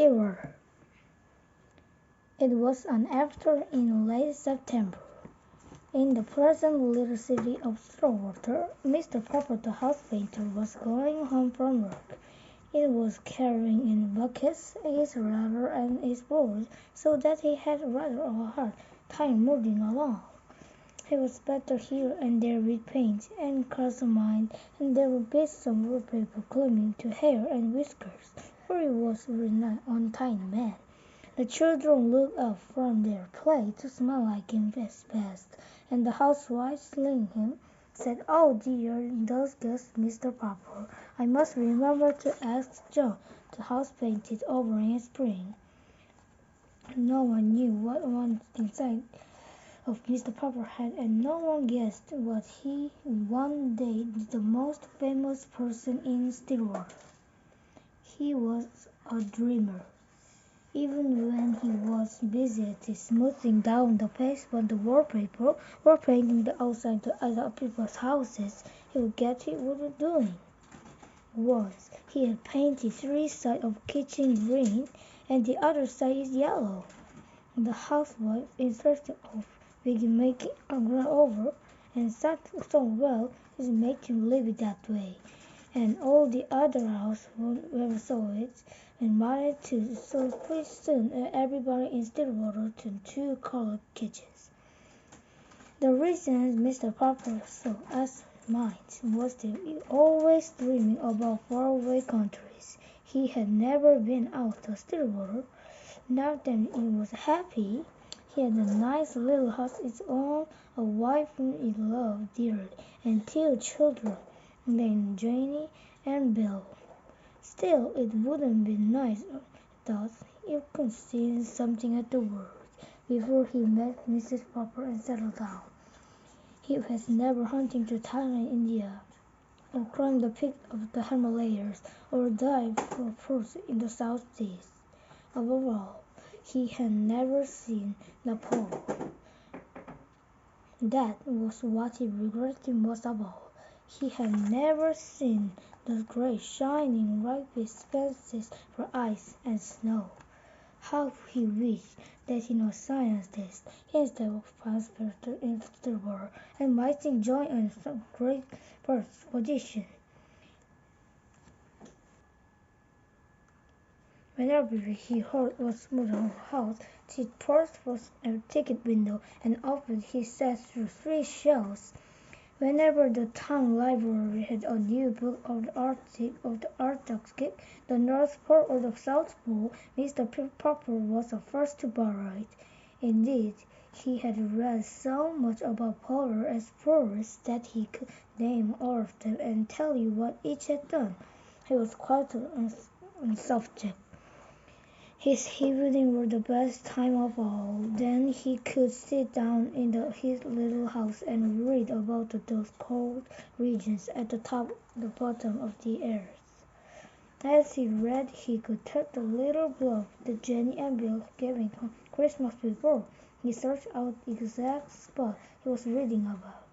Stillwater. It was an afternoon in late September. In the pleasant little city of Stillwater, Mr. Popper the house painter was going home from work. He was carrying in buckets his ladder and his board, so that he had rather a hard time moving along. He was better here and there with paint and carmine, and there were bits of wallpaper clinging to hair and whiskers, for he was a very untidy man. The children looked up from their play to smile like him as best, and the housewife, seeing him, said, "Oh dear, those guests, Mr. Popper. I must remember to ask John to house paint it over in spring." No one knew what was inside of Mr. Popper's head, and no one guessed what he one day the most famous person in Stillwater. He was a dreamer. Even when he was busy at smoothing down the paste on the wallpaper or painting the outside of other people's houses, he would get it what he was doing. Once he had painted 3 sides of the kitchen green and the other side is yellow. The housewife insisted of begin making a ground over, and sat so well he made him leave it that way. And all the other housewives saw it and wanted to, so pretty soon everybody in Stillwater turned 2-color kitchens. The reason Mr. Popper was so absent-minded was that he always dreaming about faraway countries. He had never been out of Stillwater. Now that he was happy, he had a nice little house of his own, a wife whom he loved dearly, and 2 children named Janie and Bill. Still, it wouldn't be nice, thought, if he could see something at the world before he met Mrs. Popper and settled down. He was never hunting to Thailand, India, or climbed the peaks of the Himalayas, or dived for fruits in the South Seas. Above all, he had never seen the pole. That was what he regretted most of all. He had never seen those great shining ripe expanses for ice and snow. How he wished that he was scientist instead of prospector in the world, and might enjoy some great first position. Whenever he heard a smooth house, he paused for a ticket window and opened his set through 3 shelves. Whenever the town library had a new book of the Arctic, the North Pole, or the South Pole, Mr. Popper was the first to borrow it. Indeed, he had read so much about polar explorers that he could name all of them and tell you what each had done. He was quite on subject. His evenings were the best time of all. Then he could sit down in his little house and read about those cold regions at the top and the bottom of the earth. As he read, he could touch the little glove that Jenny and Bill gave him on Christmas before. He searched out the exact spot he was reading about.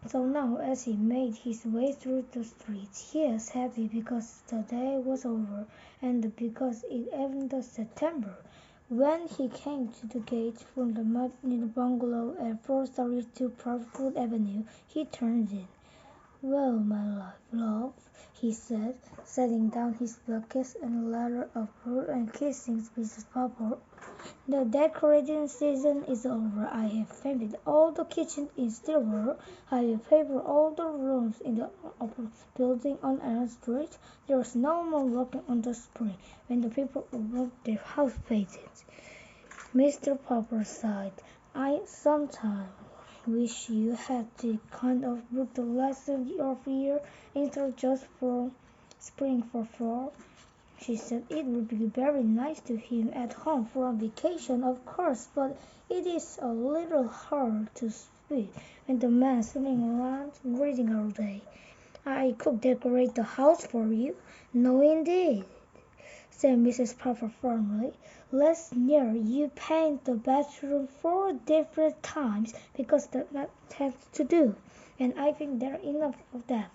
So now, as he made his way through the streets, he was happy because the day was over, and because it was September. When he came to the gate from the mud in the bungalow at 432 Proudfoot Avenue, he turned in. "Well, my love," he said, setting down his buckets and ladder of fruit and kissing Mrs. Popper. "The decorating season is over. I have painted all the kitchens in Stillwater. I have papered all the rooms in the upper building on Elm Street. There is no more working on the spring when the people want their house painted." Mr. Popper sighed. "I sometimes wish you had the kind of book the last of year instead of just for spring for fall." She said it would be very nice to him at home for a vacation, of course, but it is a little hard to speak when the man's sitting around reading all day. "I could decorate the house for you." "No, indeed," said Mrs. Popper firmly. "Last year you painted the bathroom 4 different times because that's not have to do, and I think there's enough of that.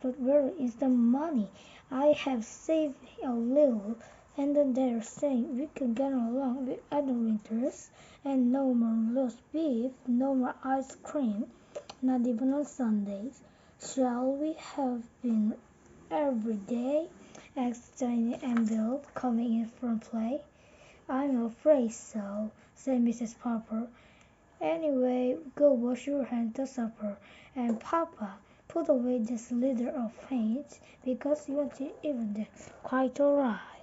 But where is the money? I have saved a little, And then they're saying we can get along with other winters, and no more roast beef, no more ice cream, not even on Sundays. Shall we have been every day? Asked Tiny and Bill, coming in from play. I'm afraid so, said Mrs. Popper. Anyway, go wash your hands to supper, and Papa, put away this litter of paint, because you won't eat even then. Quite all right.